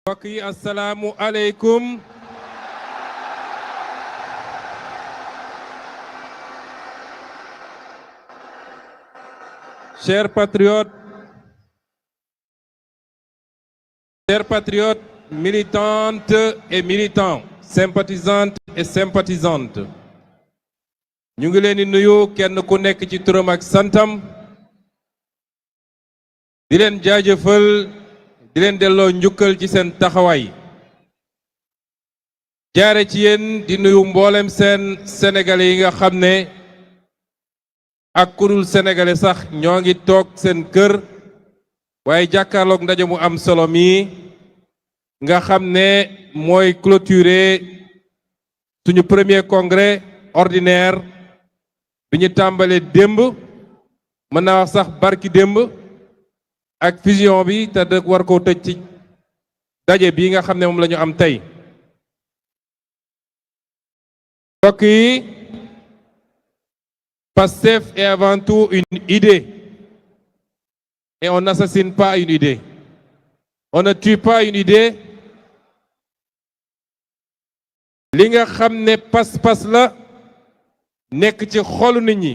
mbokk yi asalaamu aleykum. Chers patriotes, militantes et militants, sympathisantes et sympathisantes, ñu ngi leen di nuyu kenn ku nekk ci turam ak santam, di leen jaajëfal, di leen delloo njukkal ci seen taxawaay. jaare ci yéen di nuyu mboolem seen sénégalais yi nga xam ne ak kurul sénégalais sax ñoo ngi toog seen kër waaye jàkkaarloog ndaje mu am solo mi nga xam ne mooy clôturer suñu premier congrès ordinaire bi ñu tàmbalee démb mën naa wax sax barki démb ak fusion bi te dëkk war koo tëj ci daje bi nga xam ne moom la ñu am tey. mbokk yi, Pastef est avant tout une idée et on n'assassine pas une idée. On ne tue pas une idée. li nga xam ne pas-pas la nekk ci xolu nit ñi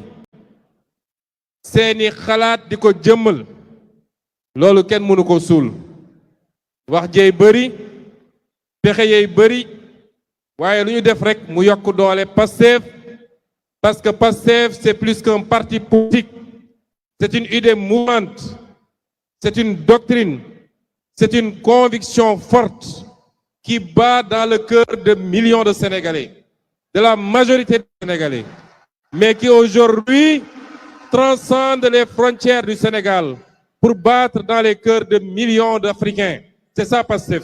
seeni xalaat di ko jëmmal loolu kenn mënu ko suul. wax jey bëri pexe yey bëri waaye lu ñu def rek mu yokk doole Pastef parce que Pastef c'est plus qu'un parti politique. C'est une idée mouvante, c'est une doctrine, c'est une conviction forte qui bat dans le cœur de millions de Sénégalais, de la majorité des Sénégalais, mais qui aujourd'hui transcende les frontières du Sénégal pour battre dans les cœurs de millions d'Africains. C'est ça Pastef.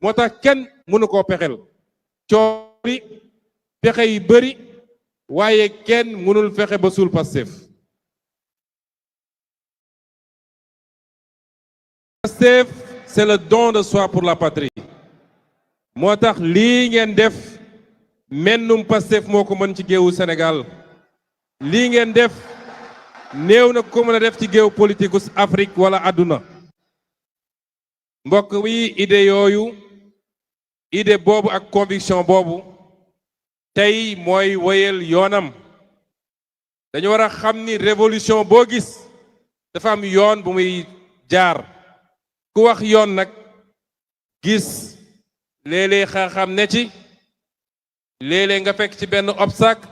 moo tax kenn mënu koo pexel coori pexe yi bëri waaye kenn mënul fexe ba suul Pastef. Pastef c'est le don de soi pour la patrie. moo tax lii ngeen def mennum Pastef moo ko mën ci géewu Sénégal. lii ngeen def néew na ko mën a def ci géew politique Afrique wala àdduna. mbokk wi idée yooyu idée boobu ak conviction boobu tey mooy wéyal yoonam. dañu war a xam ni révolution boo gis dafa am yoon bu muy jaar. ku wax yoon nag gis léeg-léeg xam ne ci léeg-léeg nga fekk ci benn obstacle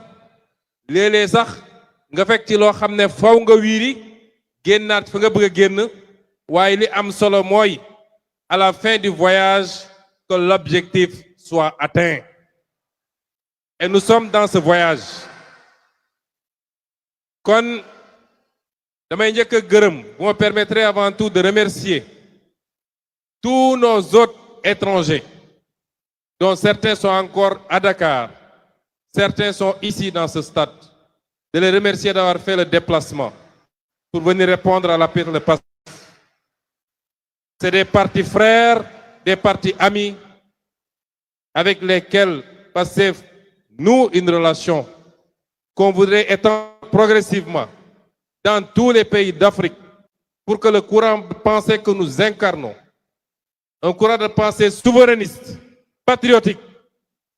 léeg-léeg sax nga fekk ci loo xam ne faw nga wiiri génnaat fa nga bëgg a génn waaye li am solo mooy à la fin du voyage que l'objectif soit atteint. Et nous sommes dans ce voyage. kon damay njëkk a gërëm vous me permettrez avant tout de remercier tous nos hôtes étrangers, dont certains sont encore à Dakar, certains sont ici dans ce stade, de les remercier d'avoir fait le déplacement pour venir répondre à l'appel de Pastef. C'est des partis frères, des partis amis, avec lesquels Pastef noue une relation qu'on voudrait étendre progressivement dans tous les pays d'Afrique pour que le courant de pensée que nous incarnons, un courant de pensée souverainiste, patriotique,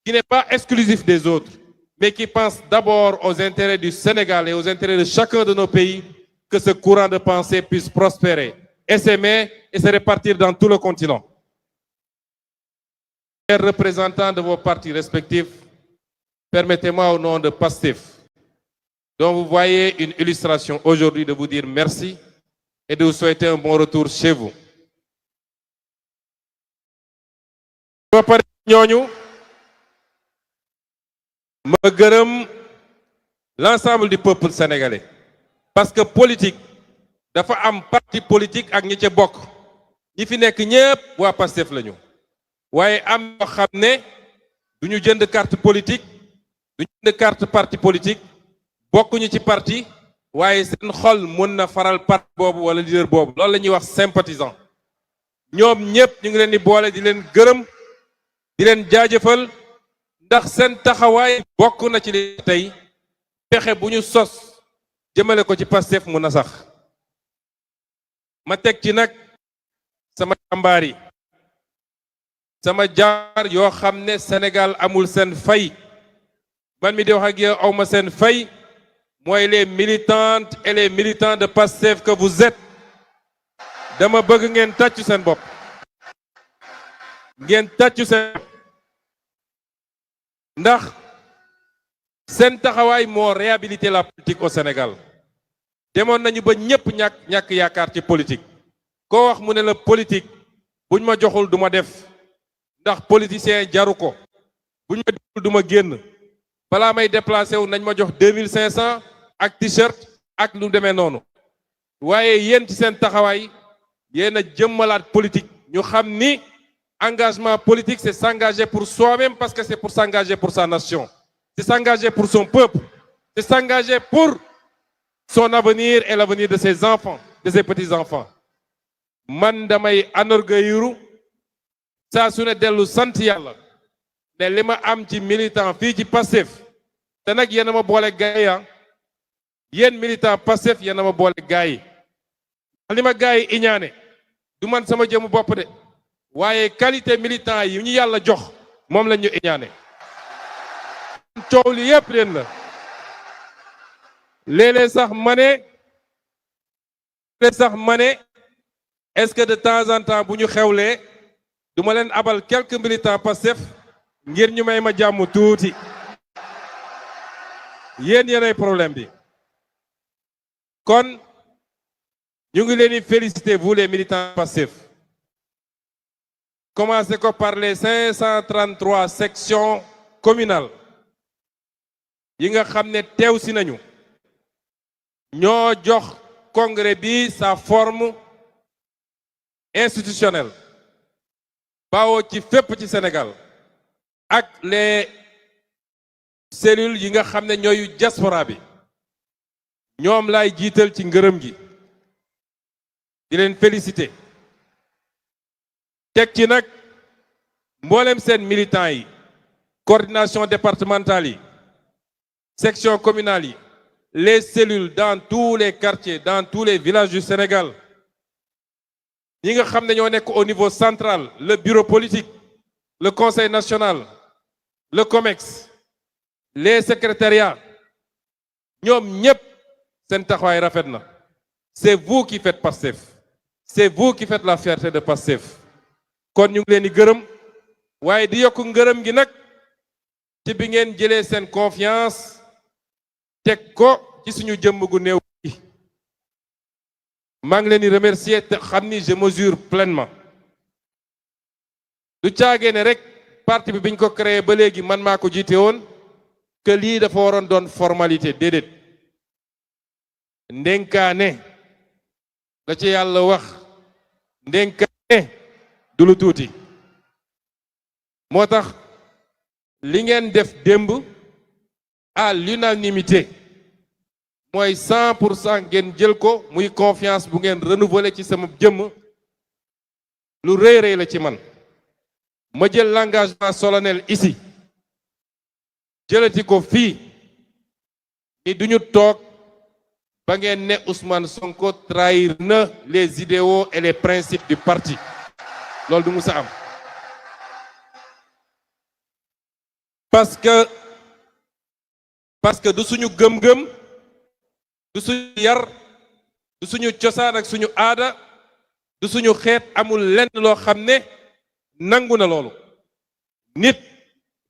qui n'est pas exclusif des autres, mais qui pense d'abord aux intérêts du Sénégal et aux intérêts de chacun de nos pays, que ce courant de pensée puisse prospérer, s'aimer et se répartir dans tout le continent. Chers représentants de vos partis respectifs, permettez-moi au nom de Pastef, dont vous voyez une illustration aujourd'hui, de vous dire merci et de vous souhaiter un bon retour chez vous. ba pare ñooñu ma gërëm l'ensemble du peuple sénégalais parce que politique dafa am parti politique ak ñi ca bokk ñi fi nekk ñépp waa Pastef lañu waaye am ñoo xam ne duñu jënd carte politique duñu jënd carte parti politique bokkuñu ci parti waaye seen xol mën na faral parti boobu wala leader boobu loolu la ñuy wax sympathisant. ñoom ñépp ñu ngi leen di boole di leen gërëm di leen jaajëfal ndax seen taxawaay bokk na ci li tey pexe bu ñu sos jëmale ko ci Pastef mu na sax. ma teg ci nag sama jàmbaar yi sama jaar yoo xam ne Sénégal amul seen fay man mi di wax ak yow awma seen fay mooy les militantes et les militants de Pastef que vous êtes dama bëgg ngeen tàccu seen bopp ngeen tàccu seen ndax seen taxawaay moo réhabilité la politique au Sénégal demoon nañu ba ñépp ñàkk yaakaar ci politique koo wax mu ne la politique buñ ma joxul du ma def ndax politicien jaru ko buñ ma joxul du ma génn balaa may déplacé wu nañ ma jox 2500 ak t-shirt ak lu demee noonu waaye yéen ci seen taxawaay yéen a jëmmalaat politique ñu xam ni engagement politique c'est s'engager pour soi-même parce que c'est pour s'engager pour sa nation c'est s'engager pour son peuple c'est s'engager pour son avenir et l'avenir de ses enfants de ses petits-enfants man damay anorgueilliru saa su ne dellu sant yàlla ne li ma am ci militant fii ci Pastef te nag yéen a ma boole gaay yi yéen militant Pastef yéen a ma boole gaay yi li ma gaay yi iñaane du man sama jëmu bopp de waaye qualité militant yi ñu yàlla jox moom lañ ñu iñaane coow li yépp leen la léeg-léeg sax ma ne est-ce que de temps en temps bu ñu xewlee du ma leen abal quelques militants Pastef ngir ñu may ma jàmm tuuti yéen yéenay problème bi kon ñu ngi leen di féliciter vous les militants Pastef commencez ko par les 533 sections communales yi nga xam ne teew si nañu ñoo jox congrès bi sa forme institutionnelle bawoo ci fépp ci Sénégal ak les cellules yi nga xam ne ñooyu diaspora bi ñoom laay jiital ci ngërëm gi di leen féliciter teg ci nag mboolem seen militants yi coordination départementale yi section communale yi les cellules dans tous les quartiers dans tous les villages du Sénégal ñi nga xam ne ñoo nekk au niveau central le bureau politique le conseil national le COMEX les secrétariats ñoom ñépp seen taxawaay rafet na c'est vous qui faites Pastef c'est vous qui faites la fierté de Pastef kon ñu ngi leen di gërëm waaye di yokk ngërëm gi nag ci bi ngeen jëlee seen confiance teg ko ci suñu jëmm gu néew gi maa ngi leen di remercier te xam ni je mesure pleinement du caagee ne rek parti bi biñ ko créé ba léegi man maa ko jiite woon que lii dafa waroon doon formalité déedéet ndénkaane la ci yàlla wax ndénkaane du lu tuuti moo tax li ngeen def démb à l'unanimité mooy 100% ngeen jël ko muy confiance bu ngeen renouveler ci sama jëmm lu rëy rëy la ci man ma jël l'engagement solennel ici jëlati ko fii ni duñu toog ba ngeen ne Ousmane Sonko trahir na les idéaux et les principes du parti loolu du musa am parce que du suñu gëm-gëm du suñu yar du suñu cosaan ak suñu aada du suñu xeet amul lenn loo xam ne nangu na loolu nit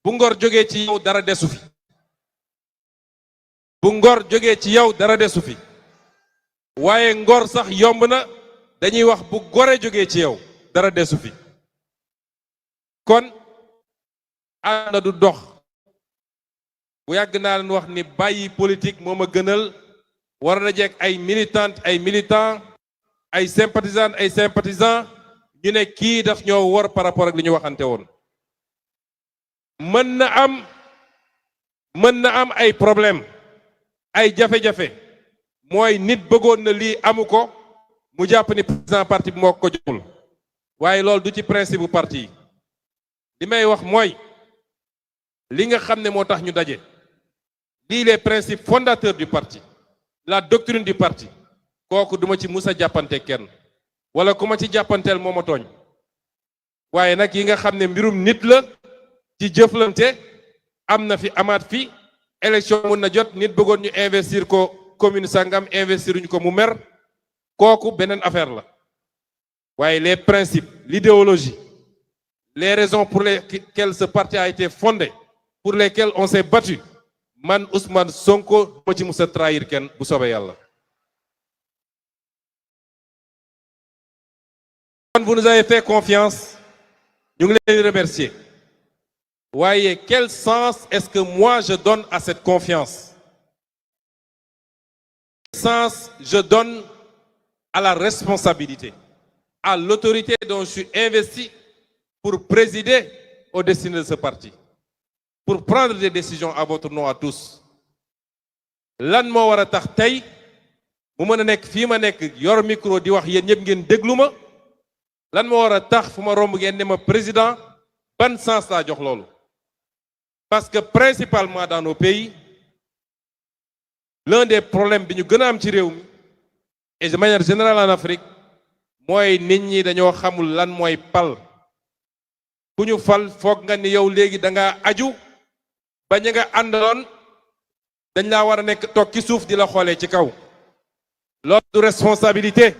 bu ngor jógee ci yow dara desu fi bu ngor jógee ci yow dara desu fi waaye ngor sax yomb na dañuy wax bu gore jógee ci yow dara desu fi kon ànd du dox bu yàgg naa leen wax ni bàyyi politique moo ma gënal war na jekk ay militantes ay militants ay sympathisantes ay sympathisants ñu ne kii daf ñoo wor par rapport ak li ñu waxante woon mën na am ay problème ay jafe-jafe mooy nit bëggoon na lii amu ko mu jàpp ni président parti bi moo ko joxul waaye loolu du ci principe bu parti yi li may wax mooy li nga xam ne moo tax ñu daje lii les principes fondateurs du parti la doctrine du parti kooku duma ci musa jàppante kenn wala ku ma ci jàppanteel moo ma tooñ waaye nag yi nga xam ne mbirum nit la ci jëflante am na fi amaat fi élection mun na jot nit bëggoon ñu investir ko commune sangam investiruñu ko mu mer kooku beneen affaire la waaye les principes l'idéologie les raisons pour lesquelles ce parti a été fondé pour lesquelles on s'est battu man Ousmane Sonko ma ci musa trahir kenn bu soobee yàlla. Quand vous nous avez fait confiance ñu ngi leen di remercier waaye quel sens est-ce que moi je donne à cette confiance? Quel sens je donne à la responsabilité, à l'autorité dont je suis investi pour présider aux destinées de ce parti, pour prendre des décisions à votre nom à tous? Lan moo war a tax tey mu mën a nekk fii ma nekk yor micro di wax yéen ñëpp ngeen déglu ma lan moo war a tax fu ma romb ngeen ne ma président ban sens laa jox loolu? Parce que principalement dans nos pays l'un des problèmes bi ñu gën a am ci réew mi et de manière générale en Afrique mooy nit ñi dañoo xamul lan mooy pal. ku ñu fal foog nga ni yow léegi da nga aju ba ña nga àndaloon dañ laa war a nekk toog ci suuf di la xoolee ci kaw. loolu du responsabilité.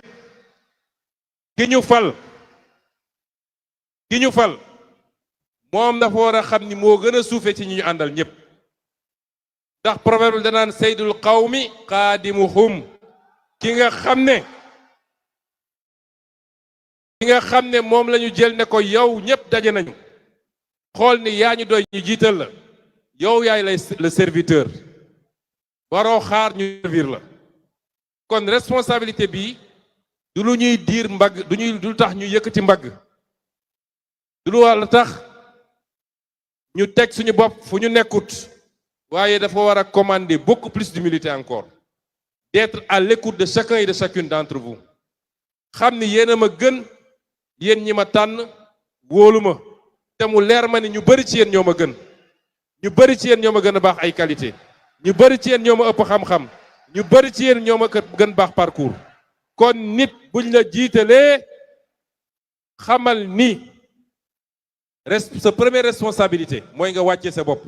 ki ñu fal moom dafa war a xam ni moo gën a suufe ci ñi ñu àndal ñëpp ndax proverbe danaan saydul qawmi qaadimuhum ki nga xam ne moom la ñu jël ne ko yow ñëpp daje nañu xool ni yaa ñu doy ñu jiital la yow yaay le serviteur waroo xaar ñu servir la. kon responsabilité bi du lu ñuy diir mbagg du tax ñu yëkkati mbagg du lu war tax ñu teg suñu bopp fu ñu nekkut waaye dafa war a commander beaucoup plus d'humilité encore d'être à l'écoute de chacun et de chacune d'entre vous xam ni yéen a ma gën yéen ñi ma tànn wóolu ma te mu leer ma ni ñu bari ci yéen ñoo ma gën ñu bari ci yéen ñoo ma gën a baax ay qualité ñu bari ci yéen ñoo ma ëpp xam-xam ñu bari ci yéen ñoo ma gën baax parcours. kon nit buñ la jiitalee xamal ni sa première responsabilité mooy nga wàcce sa bopp.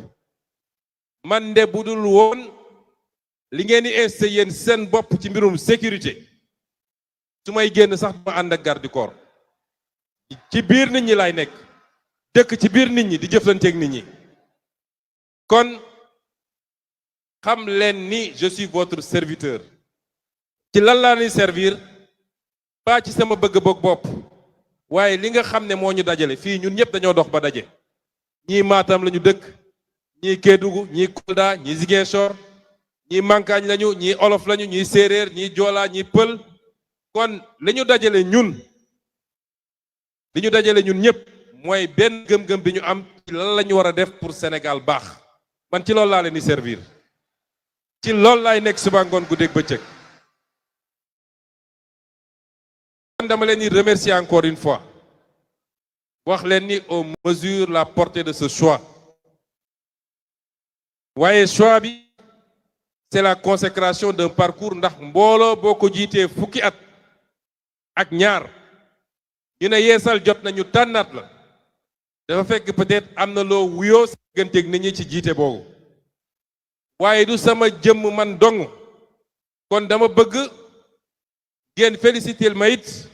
man de bu dul woon li ngeen di insisté yéen seen bopp ci mbirum sécurité su may génn sax duma ànd ak garde du corps ci biir nit ñi laay nekk dëkk ci biir nit ñi di jëflanteeg nit ñi. kon xam leen ni je suis votre serviteur. ci lan laa ni servir pas ci sama bëgg-bëgg bopp waaye li nga xam ne moo ñu dajale fii ñun ñëpp dañoo dox ba daje. ñii Matam lañu dëkk ñii Kédougou ñii Kolda ñii Ziguinchor ñii Mankaañ lañu ñii olof lañu ñii séeréer ñii joola ñii pël. kon li ñu dajale ñun ñëpp mooy benn gëm-gëm bi ñu am ci lan la ñu war a def pour Sénégal baax. man ci loolu laa leen di servir ci loolu laay nekk suba ngoon guddeeg bëccëg. kon dama leen di remercier encore une fois wax leen ni on mesure la portée de ce choix waaye choix bi c'est la consécration d'un parcours ndax mbooloo boo ko jiitee fukki at ak ñaar ñu ne yeesal jot nañu tànnaat la dafa fekk peut-être am na loo wuyoo sa digganteeg nit ñi ci jiite boobu waaye du sama jëmm man dong kon dama bëgg ngeen féliciter ma it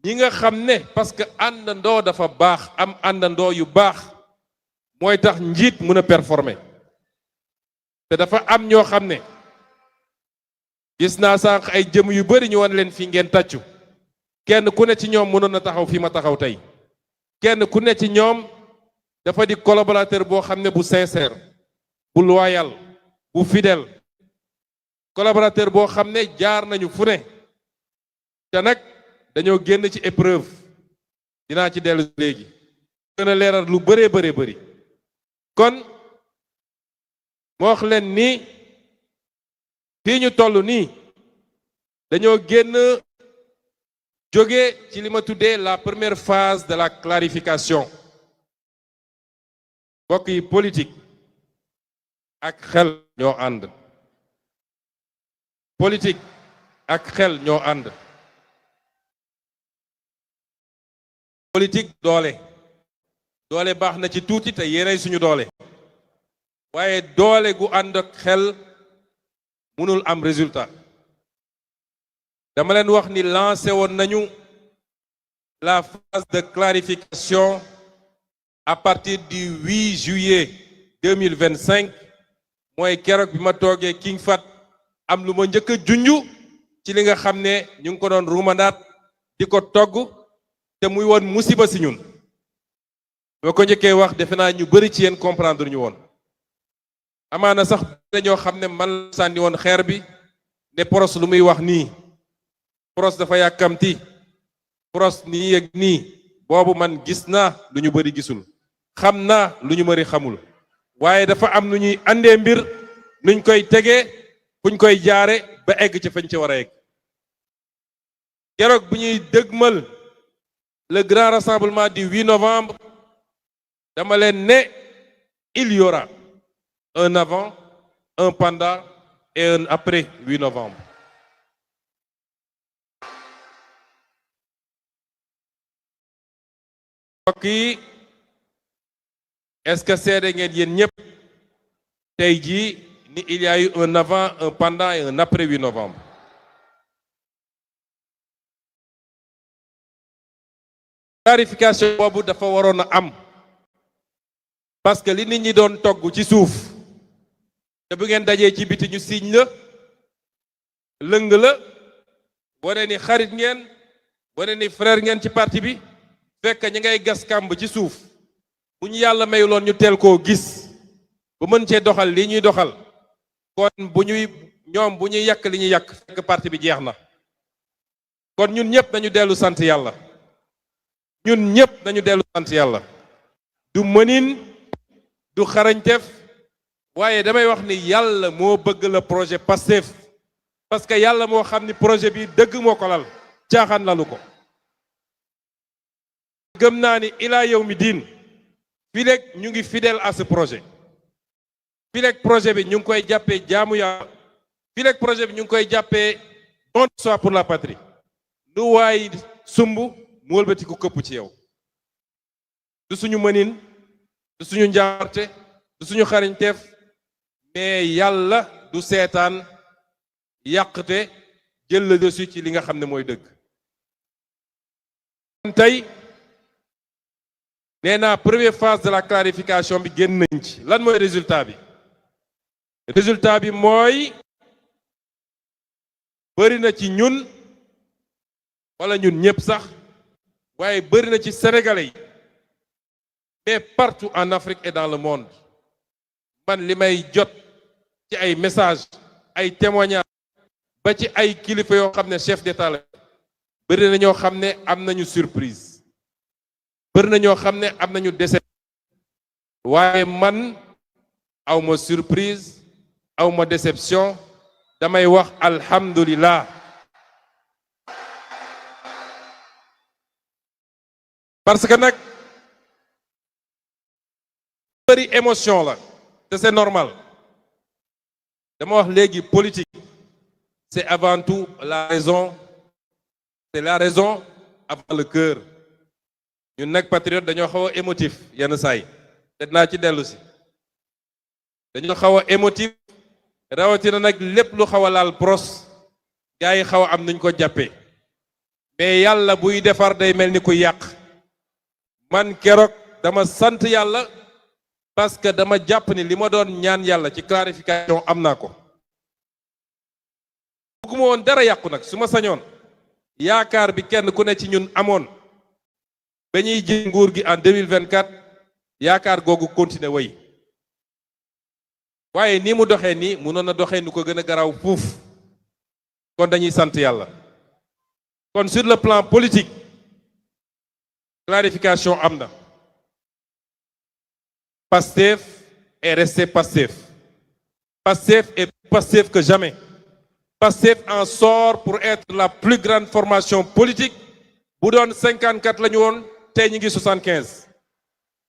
ñi nga xam ne parce que àndandoo dafa baax am àndandoo yu baax mooy tax njiit mën a performer te dafa am ñoo xam ne gis naa sànq ay jëm yu bari ñu wan leen fi ngeen tàccu kenn ku ne ci ñoom mënoon na taxaw fi ma taxaw tey kenn ku ne ci ñoom dafa di collaborateur boo xam ne bu sincère bu loyal bu fidèle collaborateur boo xam ne jaar nañu fu ne te nag dañoo génn ci épreuve dinaa ci dellu léegi gën a leeral lu bëree bëri kon moo wax leen ni fii ñu toll nii dañoo génn jóge ci li ma tuddee la première phase de la clarification mbokk yi politique ak xel ñoo ànd politique ak xel ñoo ànd politique doole baax na ci tuuti te yéenay suñu doole waaye doole gu ànd ak xel mënul am résultat dama leen wax ni lancé woon nañu la phase de clarification à partir du 8 juillet 2025 mooy keroog bi ma toogee King Fahd am lu ma njëkk a junju ci li nga xam ne ñu ngi ko doon ruumandaat di ko togg te muy woon musiba si ñun boo ko njëkkee wax defe naa ñu bari ci yéen comprendre ñu woon amaana sax dañoo xam ne man sànni woon xeer bi ne Pros lu muy wax nii Pros dafa yàkkamti Pros nii ak nii boobu man gis naa lu ñu bari gisul xam naa lu ñu bari xamul waaye dafa am nu ñuy andee mbir nuñ koy tegee fuñ koy jaare ba egg ci fañ ci war a egg keroog bu ñuy dëgmal le grand rassemblement du 8 novembre dama leen ne il y aura un avant un pendant et un après 8 novembre mbokk yi est-ce que seede ngeen yéen ñëpp tey jii ni il y a eu un avant un pendant et un après 8 novembre clarification boobu dafa waroon a am parce que li nit ñi doon togg ci suuf te bu ngeen dajee ci biti ñu siiñ la lëng la wane ni xarit ngeen wane ni frère ngeen ci parti bi fekk ñi ngay gas kàmb ci suuf bu ñu yàlla mayuloon ñu teel koo gis bu mën cee doxal li ñuy doxal kon bu ñuy yàq li ñuy yàq fekk parti bi jeex na kon ñun ñëpp nañu dellu sant yàlla ñun ñëpp nañu dellu sant yàlla du mënin du xarañteef waaye damay wax ni yàlla moo bëgg la projet Pastef parce que yàlla moo xam ni projet bi dëgg moo ko lal caaxaan lalu ko gëm naa ni ilaa yow mi diin fii léegi ñu ngi fidèle à ce projet fii léegi projet bi ñu ngi koy jàppee jaamu yàlla fii léegi projet bi ñu ngi koy jàppee don de soi pour la patrie lu waay sumb mu wëlbati ko këpp ci yow du suñu mënin du suñu njaarte du suñu xarañteef mais yàlla du seetaan yàqte jël le dessus ci li nga xam ne mooy dëgg tey nee naa première phase de la clarification bi génn nañ ci lan mooy résultat bi mooy bëri na ci ñun wala ñun ñëpp sax waaye bëri na ci sénégalais yi mais partout en Afrique et dans le monde man li may jot ci ay messages ay témoignages ba ci ay kilifa yoo xam ne chef d'État la bëri na ñoo xam ne am nañu surprise bëri na ñoo xam ne am nañu déception waaye man awma surprise awma déception damay wax alhamdulillah parce que nag bëri émotion la te c'est normal dama wax léegi politique c'est avant tout la raison c'est la raison avant le cœur ñun nag patriote dañoo xaw a émotif yenn saay te dinaa ci dellu si dañoo xaw a émotif rawatina nag lépp lu xaw a laal Pros gars yi xaw a am nuñ ko jàppee mais yàlla buy defar day mel ni ku yàq man keroog dama sant yàlla parce que dama jàpp ni li ma doon ñaan yàlla ci clarification am naa ko bëgguma woon dara yàqu nag su ma sañoon yaakaar bi kenn ku ne ci ñun amoon ba ñuy jël nguur gi en 2024 yaakaar googu continuer way waaye ni mu doxee nii mënoon na doxee nu ko gën a garaaw fuuf kon dañuy sant yàlla kon sur le plan politique clarification am na Pastef est resté Pastef Pastef est plus Pastef que jamais Pastef en sort pour être la plus grande formation politique bu doon 54 la ñu woon tey ñu ngi 75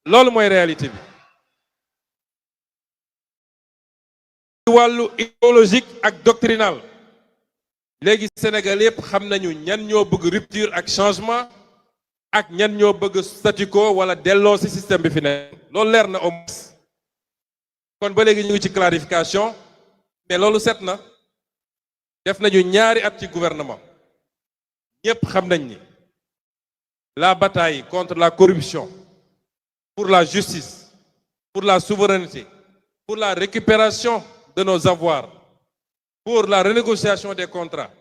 loolu mooy réalité bi ci wàllu idéologique ak doctrinal léegi Sénégal yépp xam nañu ñan ñoo bëgg rupture ak changement ak ñan ñoo bëgg statu quo wala delloo ci système bi fi ne loolu leer na au moins kon ba léegi ñu ngi ci clarification mais loolu set na def nañu ñaari at ci gouvernement ñëpp xam nañ ni la bataille contre la corruption pour la justice pour la souveraineté pour la récupération de nos avoirs pour la renégociation des contrats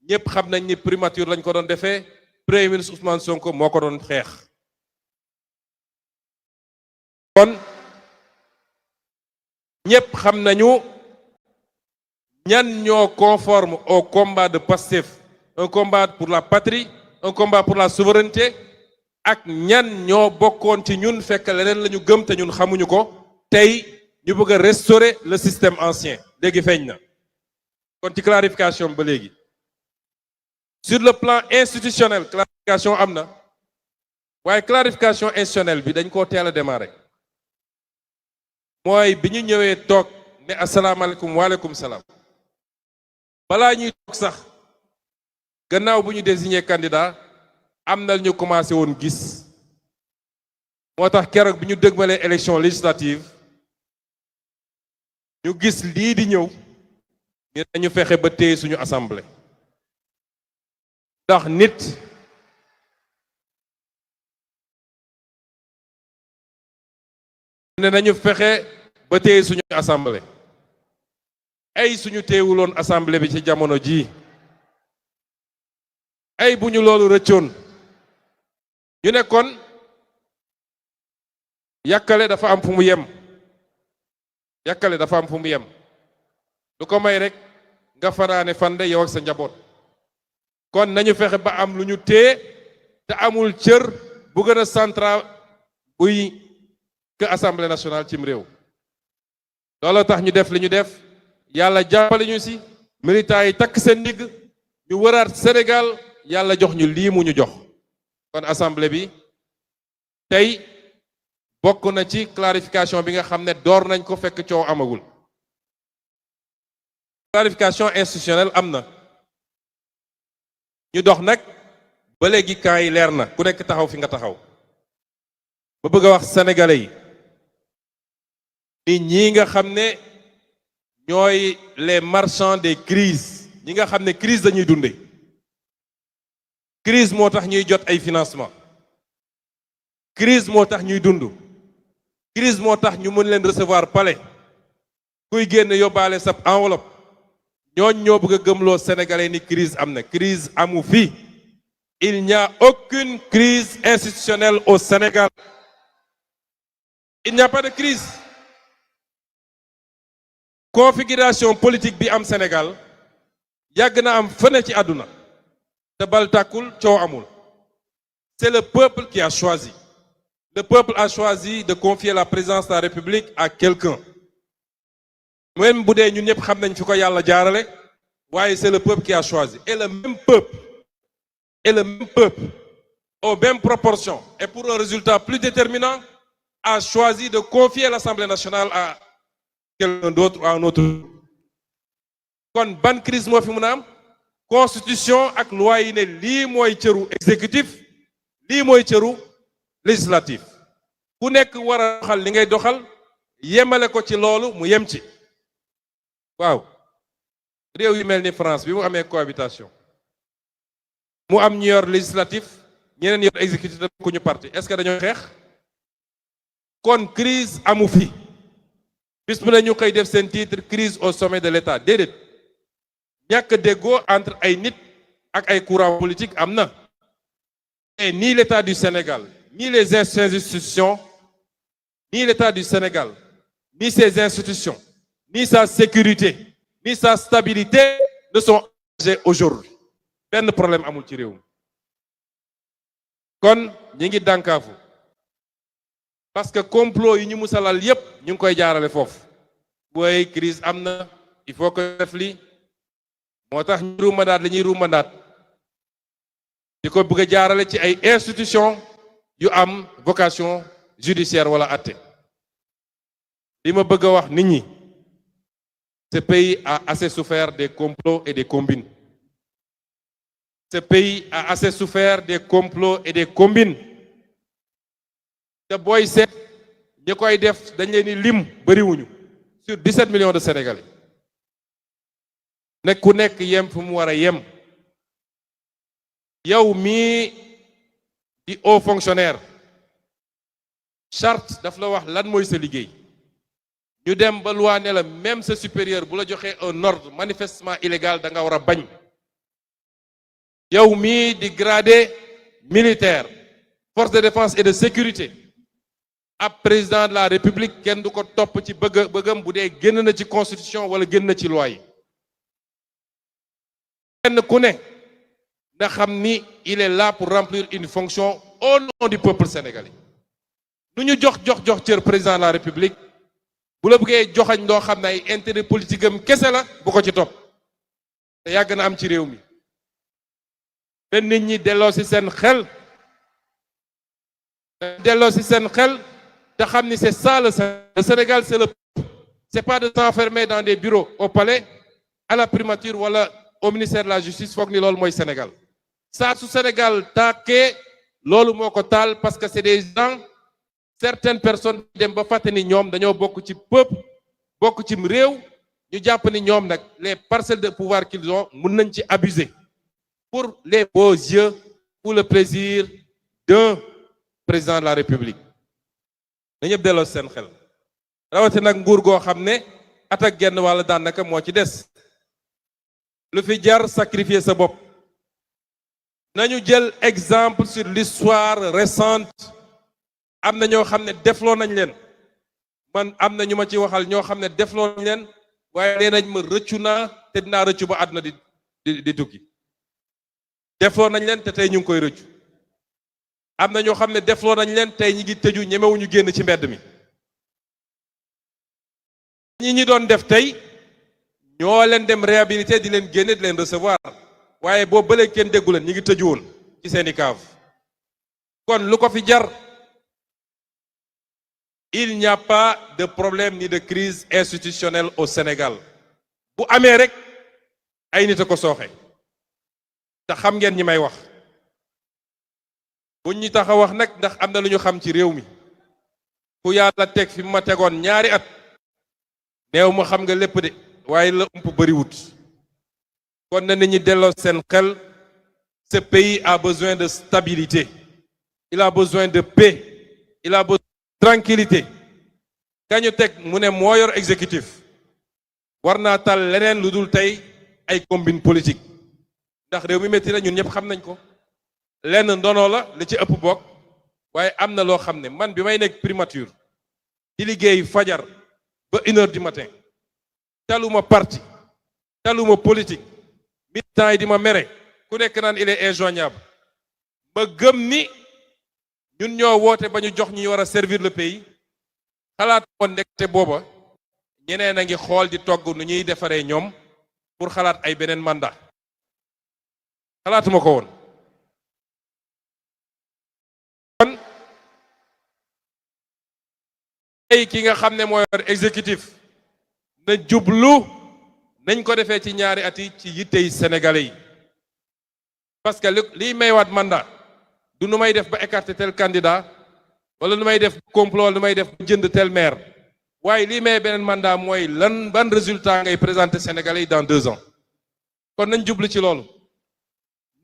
ñëpp xam nañ ni primature lañ ko doon defee Premier ministre Ousmane Sonko moo ko doon xeex kon ñëpp xam nañu ñan ñoo conforme au combat de Pastef un combat pour la patrie un combat pour la souveraineté ak ñan ñoo bokkoon ci ñun fekk leneen la ñu gëm te ñun xamuñu ko tey ñu bëgg a restaurer le système ancien léegi feeñ na kon ci clarification ba léegi sur le plan institutionnel clarification am na waaye clarification institutionnelle bi dañ koo teel a démarrer mooy bi ñu ñëwee toog ne asalaamaaleykum waaleykum salaam balaa ñuy toog sax gannaaw bu ñu désigné candidat am na ñu commencé woon gis moo tax keroog bi ñu dëgmalee élection législative ñu gis lii di ñëw ni dañu fexe ba téye suñu assemblée ndax nit ne nañu fexe ba téye suñu assemblée ay suñu téewuloon assemblée bi ci jamono ji ay bu ñu loolu rëccoon ñu ne kon yàkkale dafa am fu mu yem yàkkale dafa am fu mu yem lu ko may rek nga fanaane fande yow ak sa njaboot kon nañu fexe ba am lu ñu téye te amul cër bu gën a central buy que assemblée nationale cim réew looloo tax ñu def li ñu def yàlla jàppale ñu ci militants yi takk seen ndigg ñu wëraat Sénégal yàlla jox ñu lii mu ñu jox kon assemblée bi tey bokk na ci clarification bi nga xam ne door nañ ko fekk coow amagul clarification institutionnelle am na ñu dox nag ba léegi camp yi leer na ku nekk taxaw fi nga taxaw ba bëgg a wax sénégalais yi ni ñii nga xam ne ñooy les marchands des crises ñi nga xam ne crise dañuy dunde crise moo tax ñuy jot ay financement crise moo tax ñuy dund crise moo tax ñu mën leen recevoir palais kuy génn yóbbaale sa enveloppe ñooñ ñoo bëgg a gëmloo sénégalais ni crise am na crise amu fi il n'y a aucune crise institutionnelle au Sénégal il n'y a pas de crise configuration politique bi am Sénégal yàgg na am fëne ci àdduna te bal tàkkul coow amul c'est le peuple qui a choisi le peuple a choisi de confier la présidence de la République à quelqu'un même bu dee ñun ñëpp xam nañ fi ko yàlla jaarale waaye c'est le peuple qui a choisi et le même peuple aux mêmes proportions et pour un résultat plus déterminant a choisi de confier l'Assemblée nationale à quelqu'un d'autre ou à un autre kon ban crise moo fi mun a am constitution ak loi yi ne lii mooy cëru exécutif lii mooy cëru législatif ku nekk war a doxal li ngay doxal yemale ko ci loolu mu yem ci waaw réew yu mel ni France bi mu amee cohabitation mu am ñu yor législatif ñeneen yor exécutif da ku ñu parti est-ce que dañoo xeex kon crise amu fi bis bu ne ñu koy def seen titre crise au sommet de l'État déedéet ñàkk déggoo entre ay nit ak ay courant politique am na et ni l'État du Sénégal ni les institutions ni l'État du Sénégal ni ses institutions ni sa sécurité ni sa stabilité ne sont engagés aujourd'hui benn problème amul ci réew mi kon ñi ngi dànkaafu parce que complot yi ñu musalal yépp ñu ngi koy jaarale foofu booy crise am na il faut que def li moo tax ñu ruumandaat li ñuy ruumandaat di ko bëgg a jaarale ci ay institutions yu am vocation judiciaire wala àtte li ma bëgg a wax nit ñi ce pays a assez souffert des complots et des combines Ce pays a assez souffert des complots et des combines. te booy seet ñi koy def dañ leen di lim bëriwuñu sur 17 millions de Sénégalais nekk ku nekk yem fu mu war a yem yow mii di haut fonctionnaire charte daf la wax lan mooy sa liggéey ñu dem ba loi ne la même sa supérieur bu la joxee un ordre manifestement illégal da nga war a bañ yow mii di gradé militaire force de défense et de sécurité ab président de la république kenn du ko topp ci bëggam bu dee génn na ci constitution wala génn na ci loi yi kenn ku ne nga xam ni il est là pour remplir une fonction au nom du peuple sénégalais nu ñu jox cër président de la république bu la bëggee joxañ loo xam ne ay intérêt politique am kese la bu ko ci topp te yàgg na am ci réew mi benn nit ñi delloo ci seen xel te xam ni c'est ça le Sénégal c'est le peuple c'est pas de s'enfermer dans des bureaux au palais à la primature wala au ministère de la justice foog ni loolu mooy Sénégal saa su Sénégal tàkkee loolu moo ko taal parce que c'est des gens certaines personnes dem ba fàtte ni ñoom dañoo bokk ci peuple bokk ci réew ñu jàpp ni ñoom nag les parcelles de pouvoir qu'ils ont mën nañ ci abuser pour les beaux yeux pour le plaisir d'un président de la République na ñëpp delloo seen xel rawati nag nguur goo xam ne at ak genn wàlla daanaka moo ci des lu fi jar sacrifier sa bopp nañu jël exemple sur l'histoire récente am na ñoo xam ne defloo nañ leen man am na ñu ma ci waxal ñoo xam ne defloo nañ leen waaye nee nañ ma rëccu naa te dinaa rëccu ba àdduna di tukki defloo nañ leen te tey ñu ngi koy rëccu am na ñoo xam ne defloo nañ leen tey ñi ngi tëju ñemewuñu génn ci mbedd mi ñi doon def tey ñoo leen dem réhabilité di leen génne di leen recevoir waaye boo bëlee kenn déggu leen ñi ngi tëju woon ci seeni cave kon lu ko fi jar il n'y a pas de problème ni de crise institutionnelle au Sénégal bu amee rek ay nit a ko sooxe te xam ngeen ñi may wax buñ ñu tax a wax nag ndax am na lu ñu xam ci réew mi ku yàlla teg fi ma tegoon ñaari at neew ma xam nga lépp de waaye la ump bëriwut kon na nit ñi delloo seen xel ce pays a besoin de stabilité il a besoin de paix il a besoin de tranquillité kañu teg mu ne moo yor exécutif war naa tal leneen lu dul tey ay combine politique ndax réew mi métti na ñun ñëpp xam nañ ko lenn ndono la li ci ëpp bokk waaye am na loo xam ne man bi may nekk primature di liggéey fajar ba 1h du matin taluma parti taluma politique militants yi di ma mere ku nekk naan il est injoignable ma gëm ni ñun ñoo woote ba ñu jox ñi war a servir le pays xalaat woon ndekte booba ñeneen a ngi xool di togg nu ñuy defaree ñoom pour xalaat ay beneen mandat xalaatuma ko woon kon tey ki nga xam ne moo yor exécutif na jublu nañ ko defee ci ñaari at yi ci yittey sénégalais yi parce que liy maywaat mandat du nu may def ba écarter tel candidat wala nu may def complot wala nu may def ba jënd tel maire waaye lii may beneen mandat mooy lan ban résultat ngay présenter sénégalais yi dans 2 ans kon nañ jublu ci loolu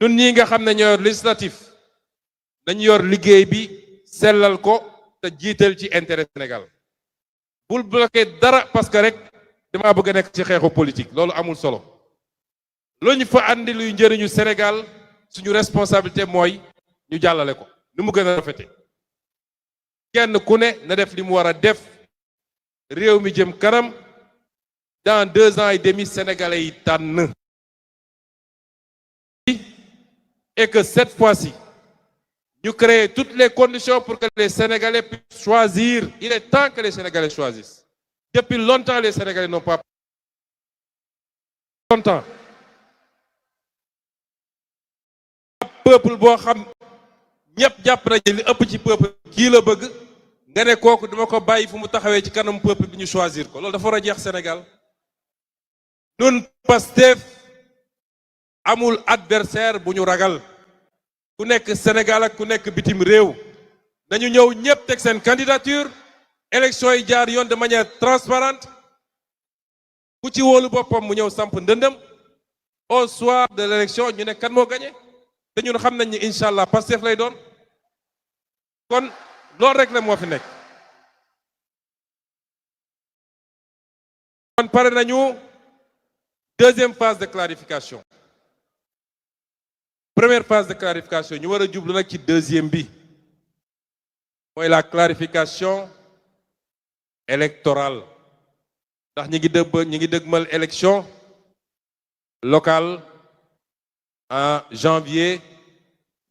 ñun ñii nga xam ne ñoo yor législatif dañu yor liggéey bi sellal ko te jiital ci intérêt Sénégal bul bloqué dara parce que rek damaa bëgg a nekk ci xeexu politique loolu amul solo lu ñu fa andi luy njëriñu Sénégal suñu responsabilité mooy ñu jàllale ko nu mu gën a rafete kenn ku ne na def li mu war a def réew mi jëm kanam dans 2 ans et demi sénégalais yi tànn et que cette fois-ci ñu créer toutes les conditions pour que les Sénégalais puissent choisir. Il est temps que les Sénégalais choisissent. Depuis longtemps, les Sénégalais n'ont pas longtemps. Peuple boo xam ñëpp jàpp nañu li ëpp ci peuple kii la bëgg nga ne kooku dama ko bàyyi fu mu taxawee ci kanam peuple bi ñu choisir ko loolu dafa war a jeex Sénégal. Ñun Pastef amul adversaire bu ñu ragal ku nekk Sénégal ak ku nekk bitim réew nañu ñëw ñëpp teg seen candidature élection yi jaar yoon de manière transparente ku ci wóolu boppam mu ñëw samp ndëndëm au soir de l'élection ñu ne kan moo gagné te ñun xam nañ ni incha allah Pastef lay doon kon loolu rek la moo fi nekk. kon pare nañu deuxième phase de clarification première phase de clarification ñu war a jublu nag ci deuxième bi mooy la clarification électorale ndax ñi ngi dëgmal élection locale en janvier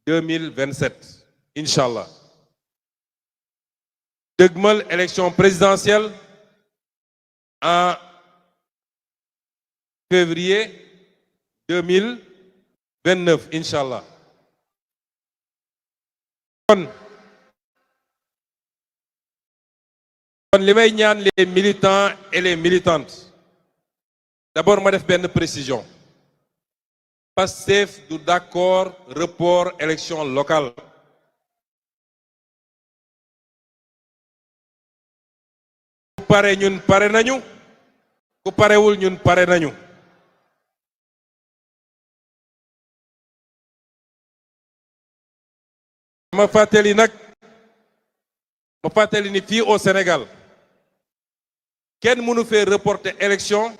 2027 incha allah dëgmal élection présidentielle en février 2029 incha allah kon li may ñaan les militants et les militantes d'abord ma def benn précision Pastef du d'accord report élection locale ku pare ñun pare nañu ku parewul ñun pare nañu ma fàttali ni fii au Sénégal kenn mënu fee reporter élection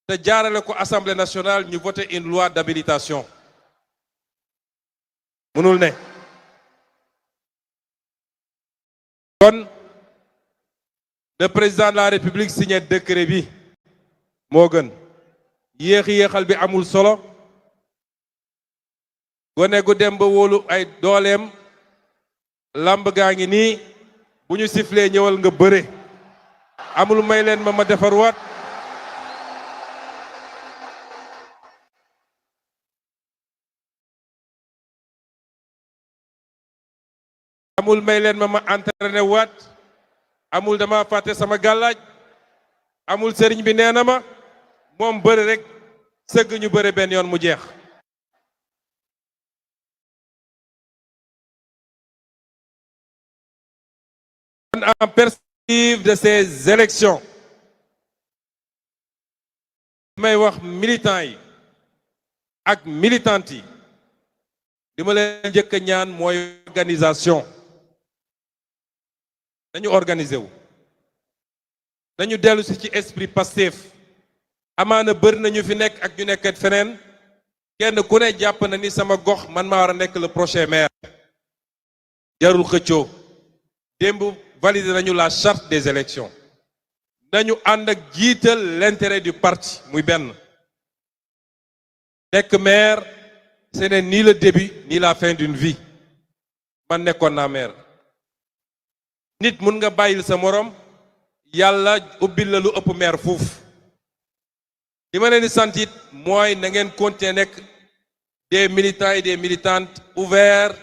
te jaarale ko Assemblée nationale ñu voter une loi d'habilitation mënul ne kon le président de la République signé décret bi moo gën yéexal bi amul solo gone gu dem ba wóolu ay dooleem lamb gaa ngi nii bu ñu sifflee ñëwal nga bëre amul may leen ma defarwaat amul may leen ma entraîné waat amul dama fàtte sama gàllaaj amul sëriñ bi nee na ma moom bëre rek sëgg ñu bëre benn yoon mu jeex en perspective de ces élections may wax militants yi ak militantes yi li ma leen njëkk a ñaan mooy organisation nañu organiser wu nañu dellu si ci esprit Pastef amaana bëri nañu fi nekk ak ñu nekk feneen kenn ku ne jàpp na ni sama gox man maa war a nekk le prochain maire jarul xëccoo démb validé nañu la charte des élections nañu ànd ak jiital l'intérêt du parti muy benn nekk maire ce n'est ni le début ni la fin d'une vie man nekkoon naa maire nit mun nga bàyyil sa morom yàlla ubbil la lu ëpp maire fuuf li ma leen di sant it mooy na ngeen continuer nekk des militants et des militantes ouverts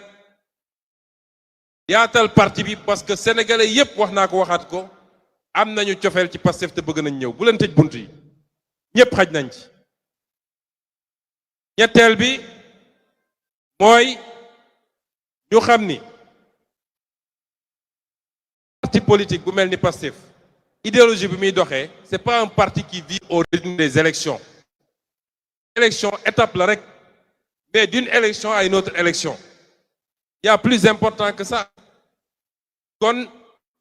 yaatal parti bi parce que sénégalais yépp wax naa ko waxaat ko am nañu cofeel ci Pastef te bëgg nañ ñëw bu leen tëj bunt yi ñépp xaj nañ ci ñetteel bi mooy ñu xam ni parti politique bu mel ni Pastef idéologie bi muy doxee c'est pas un parti qui vit au rythme des élections élection étape la rek mais d'une élection à une autre élection il y a plus important que ça kon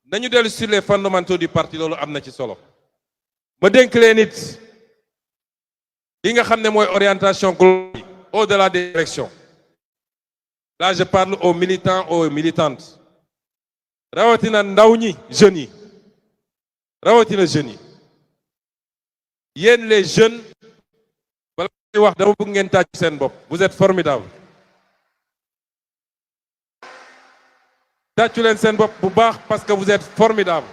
nañu dellu sur les fondamentaux du parti loolu am na ci solo ma dénk leen nit li nga xam ne mooy orientation globale au-delà des élections là je parle aux militants aux militantes rawatina ndaw ñi jeunes yi rawatina jeunes yi yéen les jeunes bala may wax dama bëgg ngeen tàcc seen bopp vous êtes formidables tàccu leen seen bopp bu baax parce que vous êtes formidables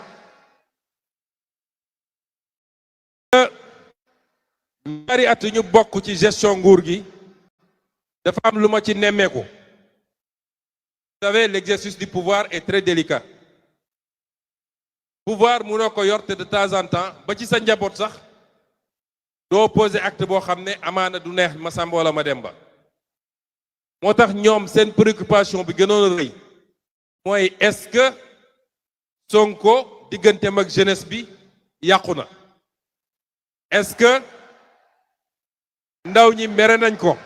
ñaari at ñu bokk ci gestion nguur gi dafa am lu ma ci nemmeeku vous savez l'exercice du pouvoir est très délicat pouvoir mënoo ko yor te de temps en temps ba ci sa njaboot sax doo poser acte boo xam ne amaana du neex Masamba wala Mademba moo tax ñoom seen préoccupation bi gënoon a rëy mooy est-ce que Sonko digganteem ak jeunesse bi yàqu na est-ce que ndaw ñi mere nañ ko.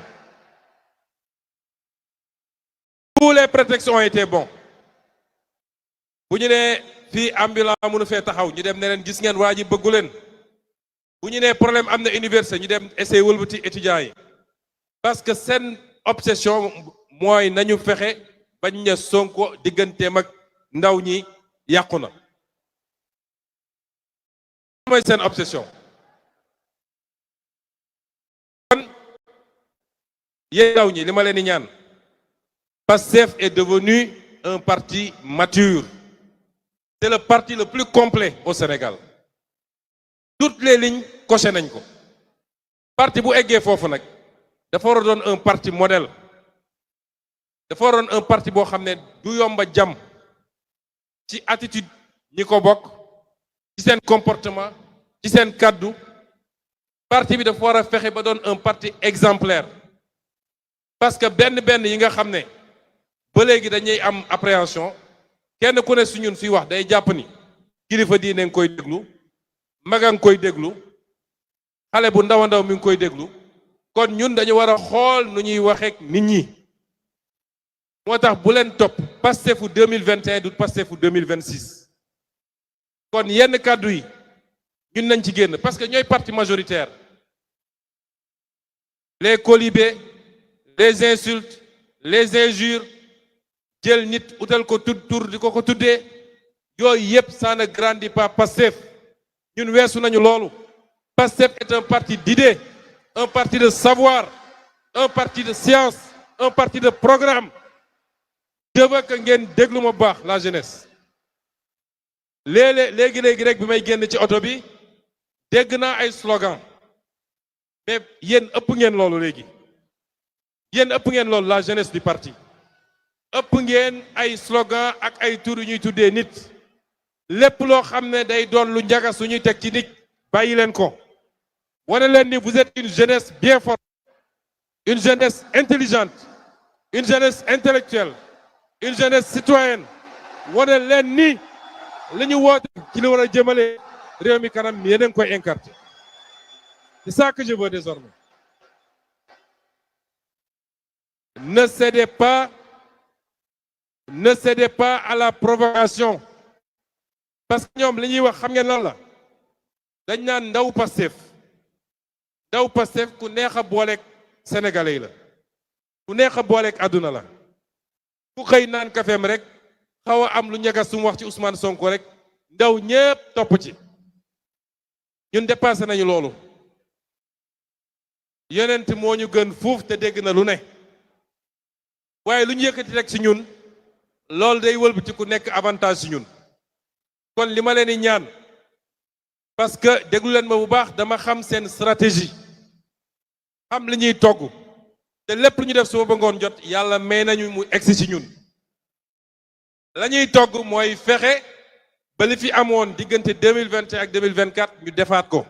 Tous les prétextes ont été bons bu ñu nee fii ambulant mënu fee taxaw ñu dem ne leen gis ngeen waa ji bëggu leen bu ñu nee problème am na université ñu dem essayer wëlbati étudiants yi parce que seen obsession mooy nañu fexe bañ ña Sonko digganteem ak ndaw ñi yàqu na mooy seen obsession. kon yéen ndaw ñi li ma leen di ñaan PASTEF est devenu un parti mature. C'est le parti le plus complet au Sénégal. Toutes les lignes coché nañ ko. Parti bu eggee foofu nag dafa war a doon un parti modèle. dafa war a doon un parti boo xam ne du yomba jàmm ci attitude ñi ko bokk ci seen comportement ci seen kàddu parti bi dafa war a fexe ba doon un parti exemplaire. Parce que benn yi nga xam ne ba léegi dañuy am appréhension kenn ku ne su ñun suy wax day jàpp ni kilifa diine nga koy déglu maga nga koy déglu xale bu ndaw a ndaw mi ngi koy déglu kon ñun dañu war a xool nu ñuy waxeek nit ñi moo tax bu leen topp Pastefu 2021 du Pastefu 2026 kon yenn kàddu yi ñun nañ ci génn parce que ñooy parti majoritaire les colibés les insultes les injures jël nit utal ko tur di ko tuddee yooyu yëpp ça ne grandit pas Pastef ñun weesu nañu loolu. Pastef est un parti d'idées, un parti de savoir, un parti de science, un parti de programme. Je veux que ngeen déglu ma baax la jeunesse. léegi rek bi may génn ci oto bi dégg naa ay slogan mais yéen ëpp ngeen loolu léegi yéen ëpp ngeen loolu la jeunesse du parti. ëpp ngeen ay slogan ak ay tur yu ñuy tuddee nit lépp loo xam ne day doon lu njaga suñuy teg ci nit bàyyi leen ko wane leen ni vous êtes une jeunesse bien forte, une jeunesse intelligente, une jeunesse intellectuelle, une jeunesse citoyenne wane leen ni li ñu woote ci li war a jëmale réew mi kanam yéen a ngi koy incarner. C'est ça que je veux désormais. Ne cédez pas à la provocation parce que ñoom li ñuy wax xam ngeen lan la dañ naan ndaw Pastef ku neex a booleeg sénégalais yi la ku neex a booleeg àdduna la ku xëy naan kafeem rek xaw a am lu ñagas sum wax ci Ousmane Sonko rek ndaw ñépp topp ci ñun dépassé nañu loolu yonent moo ñu gën fuuf te dégg na lu ne waaye lu ñu yëkkati rek ci ñun loolu day wëlbati ku nekk avantage ci ñun kon li ma leen di ñaan parce que déglu leen ma bu baax dama xam seen stratégie xam li ñuy togg te lépp lu ñu def suba ba ngoon jot yàlla may nañu mu egsi ci ñun la ñuy togg mooy fexe ba li fi amoon diggante 2021 ak 2024 ñu defaat ko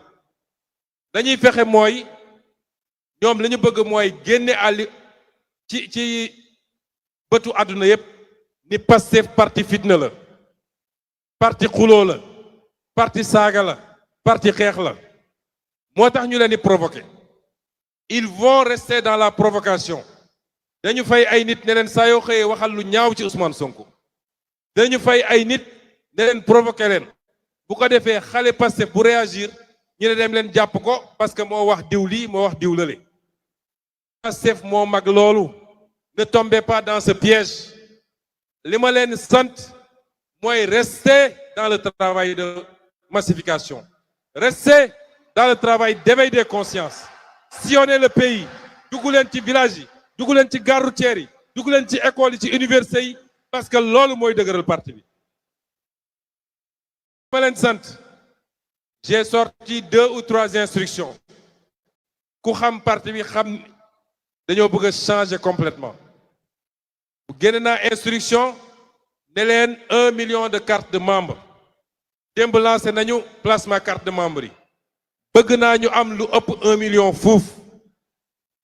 dañuy fexe mooy ñoom li ñu bëgg mooy génne àlli ci bëtu àdduna yépp ni Pastef parti fitna la parti xuloo la parti saaga la parti xeex la moo tax ñu leen di provoquer ils vont rester dans la provocation dañu fay ay nit ne leen saa yoo xëyee waxal lu ñaaw ci Ousmane Sonko dañu fay ay nit ne leen provoquer leen bu ko defee xale Pastef bu réagir ñu ne dem leen jàpp ko parce que moo wax diw lii moo wax diw lale Pastef moo mag loolu ne tombez pas dans ce piège li ma leen sant mooy rester dans le travail de massification rester dans le travail d'éveil des consciences sillonner le pays dugg leen ci village yi dugg leen ci gare routière yi dugg leen ci école yi ci université yi parce que loolu mooy dëgëral parti bi li ma leen sant j'ai sorti 2 ou 3 instructions ku xam parti bi xam dañoo bëgg a changer complètement génne naa instruction ne leen 1 million de cartes de membres démb lancé nañu placement carte de membre yi bëgg naa ñu am lu ëpp 1 million fuuf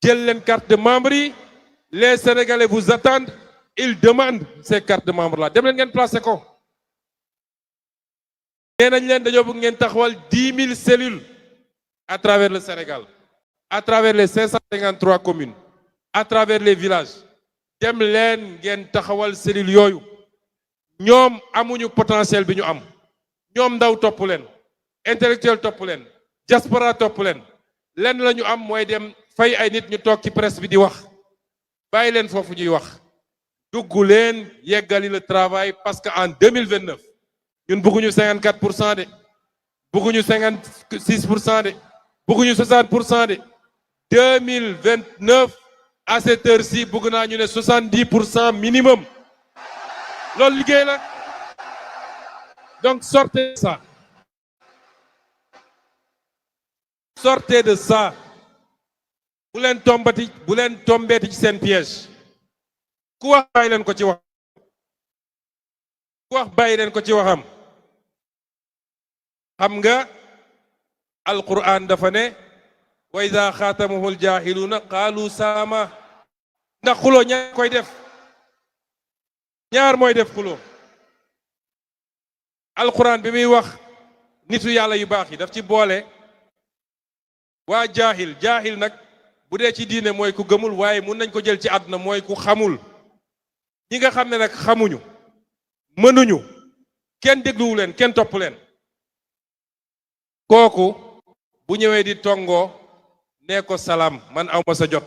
jël leen carte de membre yi les Sénégalais vous attendent ils demandent ces cartes de membre là dem leen ngeen placé ko. nee nañ leen dañoo bëgg ngeen taxawal 10 000 cellules à travers le Sénégal à travers les 553 communes à travers les villages dem leen ngeen taxawal cellules yooyu ñoom amuñu potentiel bi ñu am ñoom ndaw topp leen intellectuel topp leen diaspora topp leen lenn la ñu am mooy dem fay ay nit ñu toog ci presse bi di wax bàyyi leen foofu ñuy wax dugg leen yeggali le travail parce que en 2029 ñun bëgguñu 54% de bëgguñu 56% de bëgguñu 60% de 2029 à cette heure-ci bëgg naa ñu ne 70% minimum loolu liggéey la donc sortez de ça sortez de ça bu leen tombeeti ci seen piège ku wax bàyyi leen ko ci wax ku wax bàyyi leen ko ci waxam xam nga alquran dafa ne wa ida xaatamuhu aljahiluuna qaalu saama ndax xuloo ñaar koy def ñaar mooy def xuloo alquran bi muy wax nitu yàlla yu baax yi daf ci boole waa jaahil nag bu dee ci diine mooy ku gëmul waaye mun nañ ko jël ci àdduna mooy ku xamul ñi nga xam ne nag xamuñu mënuñu kenn dégluwu leen kenn topp leen kooku bu ñëwee di tongoo nee ko salaam man awma sa jot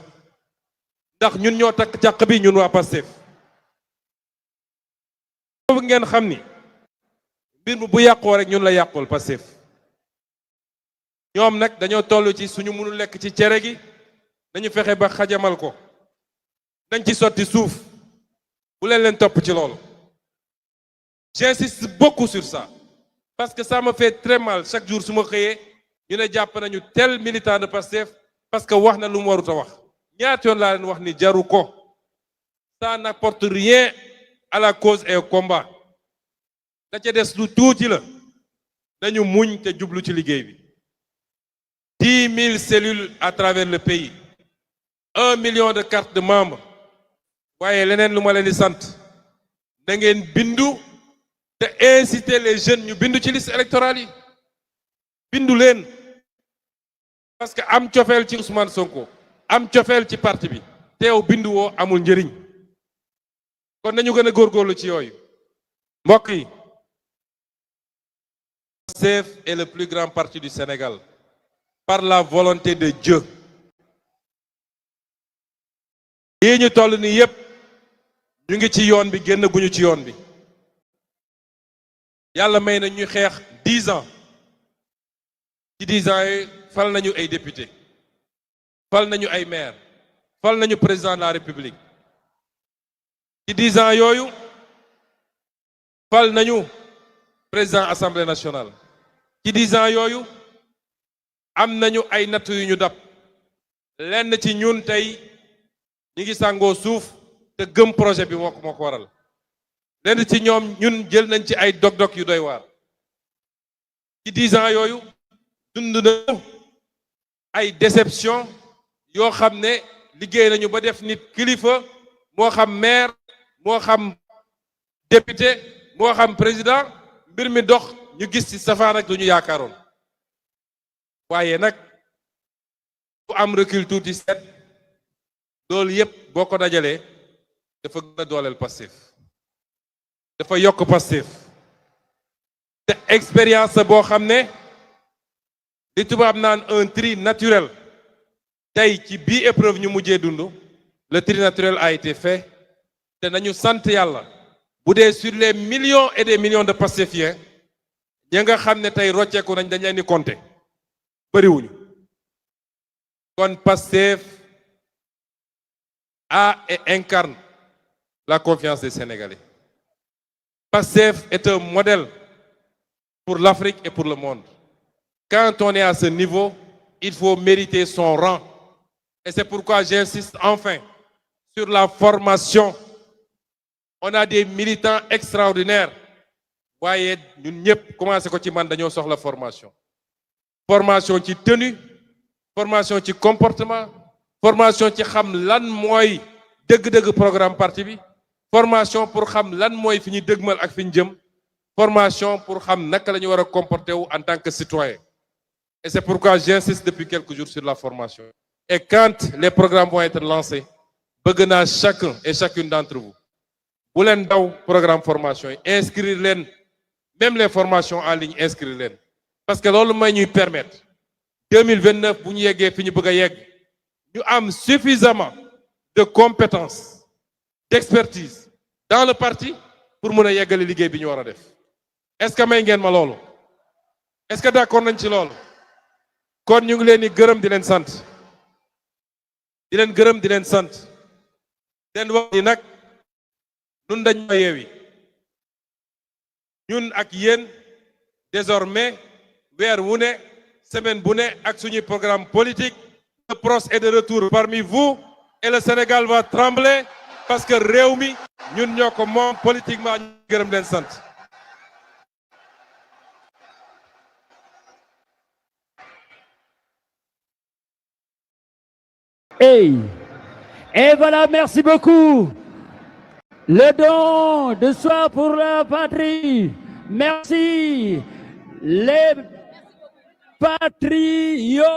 ndax ñun ñoo takk càq bi ñun waa Pastef boobu ngeen xam ni mbir mi bu yàqoo rek ñun la yàqul Pastef ñoom nag dañoo toll ci suñu mënul lekk ci cere gi nañu fexe ba xajamal ko dañ ci sotti suuf bu leen topp ci loolu j'insiste beaucoup sur ça parce que ça me fait très mal chaque jour su ma xëyee ñu ne jàpp nañu tel militant de Pastef parce que wax na lu mu warut a wax ñaata yoon laa leen wax ni jaru ko ça n'apporte rien à la cause et au combat da ca des lu tuuti la nañu muñ te jublu ci liggéey bi 10 000 cellules à travers le pays 1 million de cartes de membres waaye leneen lu ma leen di sant da ngeen bindu te inciter les jeunes ñu bindu ci liste électorale yi bindu leen parce que am cofeel ci Ousmane Sonko am cofeel ci parti bi teew bindu woo amul njëriñ kon nañu gën a góorgóorlu ci yooyu mbokk yi Pastef est le plus grand parti du Sénégal par la volonté de Dieu lii ñu toll nii yépp ñu ngi ci yoon bi génn guñu ci yoon bi yàlla may na ñu xeex 10 ans ci 10 ans yi fal nañu ay député fal nañu ay maire fal nañu président de la République ci 10 ans yooyu fal nañu président Assemblée nationale ci 10 ans yooyu am nañu ay natt yu ñu dab lenn ci ñun tey ñi ngi sàngoo suuf te gëm projet bi moo ko waral lenn ci ñoom ñun jël nañ ci ay dog-dog yu doy waar ci 10 ans yooyu dund na ay déception yoo xam ne liggéey nañu ba def nit kilifa moo xam maire moo xam député moo xam président mbir mi dox ñu gis ci safaan ak lu ñu yaakaaroon waaye nag bu am recul tuuti seet loolu yépp boo ko dajalee dafa gën a dooleel Pastef dafa yokk Pastef te expérience boo xam ne li tubaab naan un tri naturel tey ci bii épreuve ñu mujjee dund le tri naturel a été fait te nañu sant yàlla bu dee sur les millions et des millions de Pastefiens ñi nga xam ne tey rocceeku nañ dañ leen di compter bëriwuñu kon Pastef a et incarne la confiance des Sénégalais. Pastef est un modèle pour l'Afrique et pour le monde. Quand on est à ce niveau, il faut mériter son rang. Et c'est pourquoi j'insiste enfin sur la formation. On a des militants extraordinaires. waaye ñun ñëpp commencé ko ci man dañoo soxla formation. formation ci tenue formation ci comportement formation ci xam lan mooy dëgg-dëgg programme parti bi formation pour xam lan mooy fi ñu dëgmal ak fi ñu jëm formation pour xam naka la ñu war a comporter wu en tant que citoyen et c'est pourquoi j'insiste depuis quelques jours sur la formation et quand les programmes vont être lancés bëgg naa chacun et chacune d'entre vous bu leen daw programme formation yi inscrire leen même les formations en ligne inscrire leen parce que loolu may ñuy permettre 2029 bu ñu yeggee fi ñu bëgg a yegg ñu am suffisamment de compétences d'expertise dans le parti pour mën a yeggale liggéey bi ñu war a def est-ce que may ngeen ma loolu est-ce que d'accord nañ ci loolu kon ñu ngi leen di gërëm di leen sant di leen gërëm di leen sant leen wax ni nag ñun dañ ma yeewi ñun ak yéen désormais weer wu ne semaine bu ne ak suñuy programme politique le PROS est de retour parmi vous et le Sénégal va trembler parce que réew mi ñun ñoo ko moom politiquement ñu gërëm leen sant Et voilà, merci beaucoup. Le don de soi pour la patrie. Merci les patriotes.